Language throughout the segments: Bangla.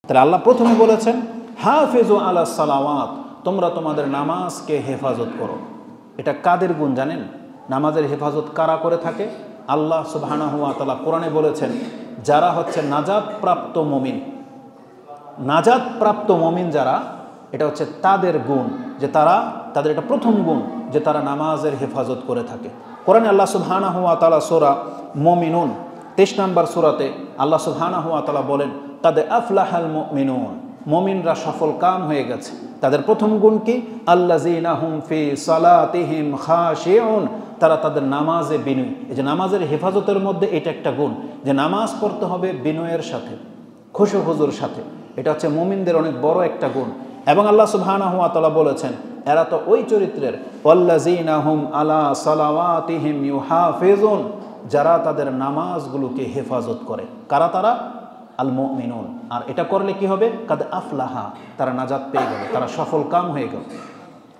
তাহলে আল্লাহ প্রথমে বলেছেন হাফিজু আলা সালাওয়াত, তোমরা তোমাদের নামাজকে হেফাজত করো। এটা কাদের গুণ জানেন? নামাজের হেফাজত কারা করে থাকে? আল্লাহ সুবহানাহু ওয়া তাআলা কোরআনে বলেছেন, যারা হচ্ছে নাজাত প্রাপ্ত মুমিন, নাজাত প্রাপ্ত মুমিন যারা, এটা হচ্ছে তাদের গুণ, যে তাদের এটা প্রথম গুণ যে তারা নামাজের হেফাজত করে থাকে। কোরআনে আল্লাহ সুবহানাহু ওয়া তাআলা সূরা মুমিনুন 23 নম্বর সূরাতে আল্লাহ সুবহানাহু ওয়া তাআলা বলেন, কাদ আফলাহাল মুমিনুন, মুমিনরা সফল কাম হয়ে গেছে। তাদের প্রথম গুণ কি? আল্লাযীনা হুম ফি সালাতিহিম খাশিউন, তারা তাদের নামাজে বিনয়ী। এই যে নামাজের হেফাজতের মধ্যে এটা একটা গুণ, যে নামাজ পড়তে হবে বিনয়ের সাথে, খুশু হুজুর সাথে। এটা হচ্ছে মুমিনদের অনেক বড় একটা গুণ। এবং আল্লাহ সুবহানাহু ওয়া তাআলা বলেছেন, এরা তো ওই চরিত্রের, ওয়াল্লাযীনা হুম আলা সালাওয়াতিহিম ইউহাফিজুন, যারা তাদের নামাজগুলোকে হেফাজত করে। কারা তারা? আল মুমিনুন। আর এটা করলে কি হবে? কাদ আফলাহা, তারা নাজাত পেয়ে গেল, তারা সফল কাম হয়ে গেল।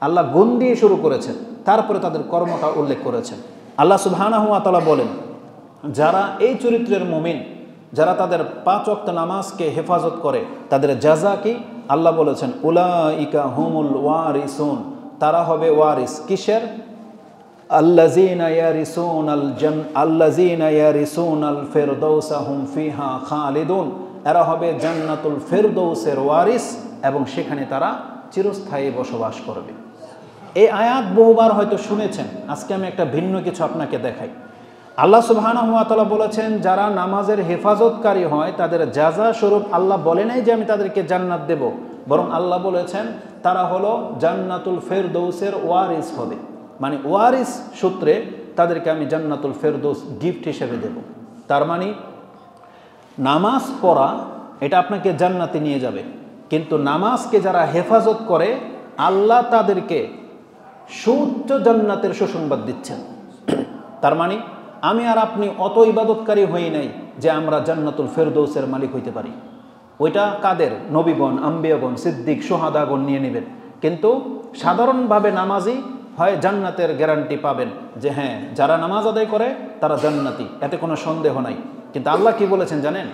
আল্লাহ গুণ দিয়ে শুরু করেছেন, তারপরে তাদের কর্মটা উল্লেখ করেছেন। আল্লাহ সুবহানাহু ওয়া তাআলা বলেন, যারা এই চরিত্রের মুমিন, যারা তাদের 5 ওয়াক্ত নামাজকে হেফাজত করে, তাদের জাযা কি? আল্লাহ বলেছেন, উলাইকা হুমুল ওয়ারিসুন, তারা হবে ওয়ারিস। কিসের? আল্লাযীনা ইয়ারিসুনাল ফিরদাউসা হুম ফিহা খালিদুন, এরা হবে জান্নাতুল ফিরদাউসের ওয়ারিস এবং সেখানে তারা চিরস্থায়ী বসবাস করবে। এই আয়াত বহুবার হয়তো শুনেছেন, আজকে আমি একটা ভিন্ন কিছু আপনাকে দেখাই। আল্লাহ সুবহানাহু ওয়া তাআলা বলেছেন, যারা নামাজের হেফাজতকারী হয় তাদের জাযা স্বরূপ আল্লাহ বলে নাই যে আমি তাদেরকে জান্নাত দেব, বরং আল্লাহ বলেছেন তারা হলো জান্নাতুল ফিরদাউসের ওয়ারিস হবে। মানে ওয়ারিস সূত্রে তাদেরকে আমি জান্নাতুল ফিরদাউস গিফট হিসেবে দেব। তার মানে নামাজ পড়া এটা আপনাকে জান্নাতে নিয়ে যাবে, কিন্তু নামাজকে যারা হেফাজত করে আল্লাহ তাদেরকে সুউচ্চ জান্নাতের সুসংবাদ দিচ্ছেন। তার মানে আমি আর আপনি অত ইবাদতকারী হই নাই যে আমরা জান্নাতুল ফিরদাউসের মালিক হইতে পারি। ওইটা কাদের? নবীগণ, আম্বিয়াগণ, সিদ্দিক, সোহাদাগণ নিয়ে নেবেন। কিন্তু সাধারণভাবে নামাজি হয় জান্নাতের গ্যারান্টি পাবেন, যে হ্যাঁ যারা নামাজ আদায় করে তারা জান্নাতি, এতে কোনো সন্দেহ নাই। কিন্তু আল্লাহ কি বলেছেন জানেন?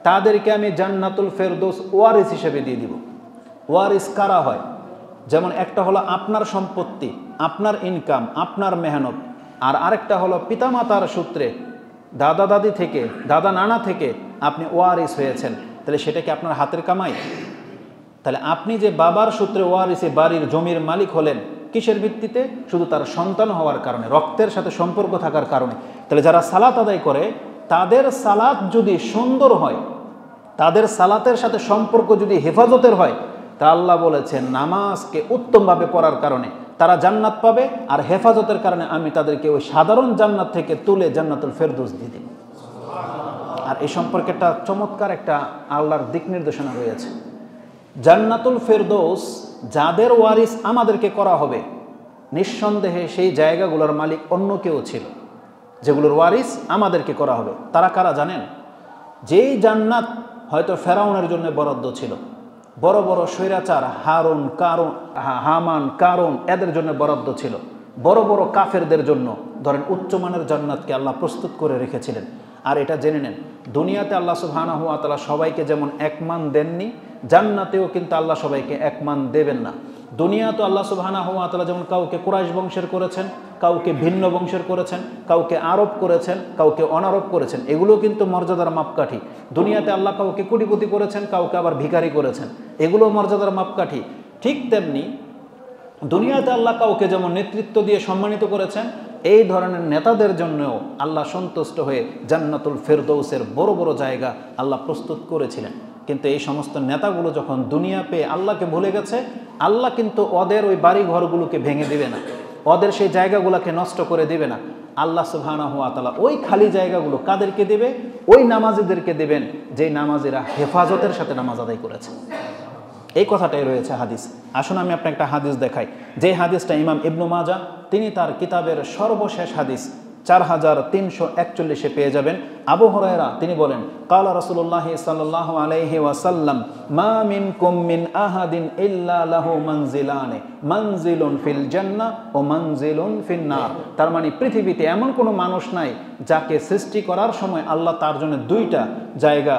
তাদেরকে আমি জান্নাতুল ফিরদাউস ওয়ারিস হিসেবে দিয়ে দিব। ওয়ারিস কারা হয়? যেমন একটা হলো আপনার সম্পত্তি, আপনার ইনকাম, আপনার মেহনত, আর আরেকটা হলো পিতামাতার সূত্রে, দাদা দাদি থেকে, দাদা নানা থেকে আপনি ওয়ারিস হয়েছেন। তাহলে সেটা কি আপনার হাতের কামাই? তাহলে আপনি যে বাবার সূত্রে ওয়ারিসে বাড়ির জমির মালিক হলেন, কিসের ভিত্তিতে? শুধু তার সন্তান হওয়ার কারণে, রক্তের সাথে সম্পর্ক থাকার কারণে। তাহলে যারা সালাত আদায় করে তাদের সালাত যদি সুন্দর হয়, তাদের সালাতের সাথে সম্পর্ক যদি হেফাজতের হয়, তা আল্লাহ বলেছেন নামাজকে উত্তমভাবে পড়ার কারণে তারা জান্নাত পাবে, আর হেফাজতের কারণে আমি তাদেরকে ওই সাধারণ জান্নাত থেকে তুলে জান্নাতুল ফেরদৌস দিয়ে দিই। আর এই সম্পর্কে একটা চমৎকার একটা আল্লাহর দিক নির্দেশনা রয়েছে। জান্নাতুল ফেরদৌস যাদের ওয়ারিস আমাদেরকে করা হবে, নিঃসন্দেহে সেই জায়গাগুলোর মালিক অন্য কেউ ছিল, যেগুলোর ওয়ারিস আমাদেরকে করা হবে। তারা কারা জানেন? যেই জান্নাত হয়তো ফেরাউনের জন্য বরাদ্দ ছিল, বড় বড় স্বৈরাচার হামান কারুন এদের জন্য বরাদ্দ ছিল, বড় বড় কাফেরদের জন্য ধরেন উচ্চমানের জান্নাতকে আল্লাহ প্রস্তুত করে রেখেছিলেন। আর এটা জেনে নেন, দুনিয়াতে আল্লাহ সুবহানাহু ওয়া তাআলা সবাইকে যেমন এক মান দেননি, জান্নাতেও কিন্তু আল্লাহ সবাইকে এক মান দেবেন না। দুনিয়াতে আল্লাহ সুবহানাহু ওয়া তাআলা যেমন কাউকে কুরাইশ বংশের করেছেন, কাউকে ভিন্ন বংশের করেছেন, কাউকে আরব করেছেন, কাউকে অনারব করেছেন, এগুলো কিন্তু মর্যাদার মাপকাঠি। দুনিয়াতে আল্লাহ কাউকে কোটিপতি করেছেন, কাউকে আবার ভিখারি করেছেন, এগুলো মর্যাদার মাপকাঠি। ঠিক তেমনি দুনিয়াতে আল্লাহ কাউকে যেমন নেতৃত্ব দিয়ে সম্মানিত করেছেন, এই ধরনের নেতাদের জন্যও আল্লাহ সন্তুষ্ট হয়ে জান্নাতুল ফেরদৌসের বড় বড় জায়গা আল্লাহ প্রস্তুত করেছিলেন। কিন্তু এই সমস্ত নেতাগুলো যখন দুনিয়া পেয়ে আল্লাহকে ভুলে গেছে, আল্লাহ কিন্তু ওদের ওই বাড়ি ঘরগুলোকে ভেঙে দিবে না, ওদের সেই জায়গাগুলোকে নষ্ট করে দিবে না। আল্লাহ সুবহানাহু ওয়া তাআলা ওই খালি জায়গাগুলো কাদেরকে দেবে? ওই নামাজিদেরকে দেবেন, যেই নামাজিরা হেফাজতের সাথে নামাজ আদায় করেছে। এই কথাটাই রয়েছে হাদিস। আসুন আমি আপনাকে একটা হাদিস দেখাই, যে হাদিসটা ইমাম ইবনু মাজা তিনি তার কিতাবের সর্বশেষ হাদিস 4341 পেয়ে যাবেন। আবু হুরায়রা তিনি বলেন, কালা রাসূলুল্লাহ সাল্লাল্লাহু আলাইহি ওয়াসাল্লাম, মা মিনকুম মিন আহাদিন ইল্লা লাহু মানজিলানে, মানজিলুন ফিল জান্নাহ ও মানজিলুন ফিন নার। তার মানে পৃথিবীতে এমন কোনো মানুষ নাই যাকে সৃষ্টি করার সময় আল্লাহ তার জন্য দুইটা জায়গা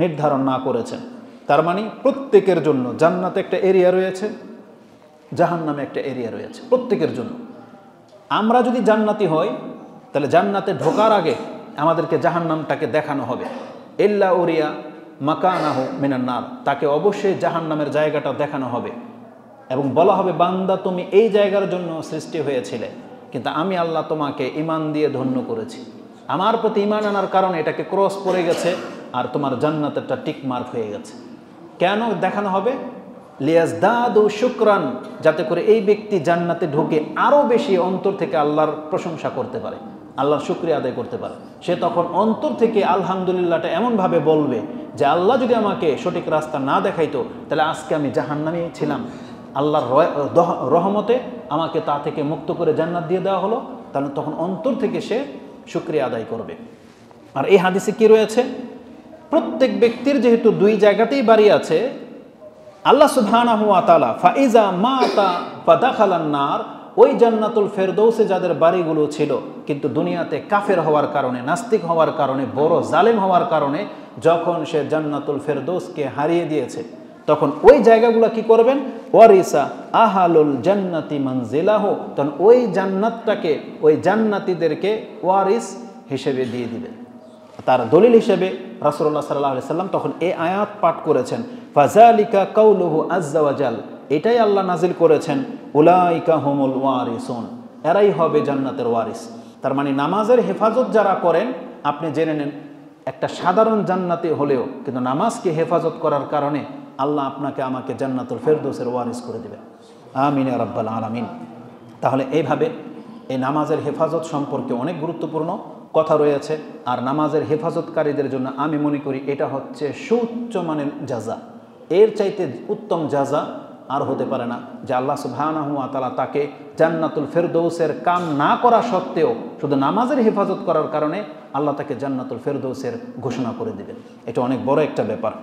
নির্ধারণ না করেছেন। তার মানে প্রত্যেকের জন্য জান্নাতে একটা এরিয়া রয়েছে, জাহান্নামে একটা এরিয়া রয়েছে, প্রত্যেকের জন্য। আমরা যদি জান্নাতি হই তাহলে জান্নাতে ঢোকার আগে আমাদেরকে জাহান্নামটাকে দেখানো হবে। ইল্লা উরিয়া মাকানাহু মিনান নার, তাকে অবশ্যই জাহান্নামের জায়গাটা দেখানো হবে এবং বলা হবে, বান্দা তুমি এই জায়গার জন্য সৃষ্টি হয়েছিলে, কিন্তু আমি আল্লাহ তোমাকে ঈমান দিয়ে ধন্য করেছি, আমার প্রতি ঈমান আনার কারণে এটাকে ক্রস পড়ে গেছে আর তোমার জান্নাতেরটা টিক মার্ক হয়ে গেছে। কেন দেখানো হবে? লিয়াজদাদু শুকরান, যাতে করে এই ব্যক্তি জান্নাতে ঢুকে আরও বেশি অন্তর থেকে আল্লাহর প্রশংসা করতে পারে, আল্লাহর শুকরিয়া আদায় করতে পারে। সে তখন অন্তর থেকে আলহামদুলিল্লাহটা এমনভাবে বলবে যে আল্লাহ যদি আমাকে সঠিক রাস্তা না দেখাইতো তাহলে আজকে আমি জাহান্নামে ছিলাম, আল্লাহর রহমতে আমাকে তা থেকে মুক্ত করে জান্নাত দিয়ে দেওয়া হলো, তাহলে তখন অন্তর থেকে সে শুকরিয়া আদায় করবে। আর এই হাদিসে কি রয়েছে? প্রত্যেক ব্যক্তির যেহেতু দুই জায়গাতেই বাড়ি আছে, আল্লাহ সুবহানাহু ওয়া তাআলা ফাইজা মাতা ফাদাখালান নার, ওই জান্নাতুল ফেরদৌসে যাদের বাড়িগুলো ছিল কিন্তু দুনিয়াতে কাফের হওয়ার কারণে, নাস্তিক হওয়ার কারণে, বড় জালেম হওয়ার কারণে যখন সে জান্নাতুল ফেরদৌসকে হারিয়ে দিয়েছে, তখন ওই জায়গাগুলো কি করবেন? ওয়ারিসা আহালুল জান্নাতি মানজিলাহু, তখন ওই জান্নাতটাকে, ওই জান্নাতীদেরকে ওয়ারিস হিসেবে দিয়ে দিবেন। তার দলিল হিসেবে রাসূলুল্লাহ সাল্লাল্লাহু আলাইহি সাল্লাম তখন এই আয়াত পাঠ করেছেন, ফাযালিকা কাউলুহু আযজা ওয়া জাল, এটাই আল্লাহ নাজিল করেছেন, উলাইকা হুমুল ওয়ারিসুন, এরাই হবে জান্নাতের ওয়ারিস। তার মানে নামাজের হেফাজত যারা করেন, আপনি জেনে নেন একটা সাধারণ জান্নাতি হলেও কিন্তু নামাজকে হেফাজত করার কারণে আল্লাহ আপনাকে আমাকে জান্নাতুল ফেরদৌসের ওয়ারিস করে দেবেন। আমিন ইয়া রাব্বাল আলামিন। তাহলে এইভাবে এই নামাজের হেফাজত সম্পর্কে অনেক গুরুত্বপূর্ণ কথা রয়েছে। আর নামাজের হেফাজতকারীদের জন্য আমি মনে করি এটা হচ্ছে সুউচ্চ মানের জাযা, এর চাইতে উত্তম জাযা আর হতে পারে না, যে আল্লাহ সুবহানাহু ওয়া তাআলা তাকে জান্নাতুল ফেরদৌসের কাম না করা সত্ত্বেও শুধু নামাজের হেফাজত করার কারণে আল্লাহ তাকে জান্নাতুল ফেরদৌসের ঘোষণা করে দিবেন। এটা অনেক বড় একটা ব্যাপার।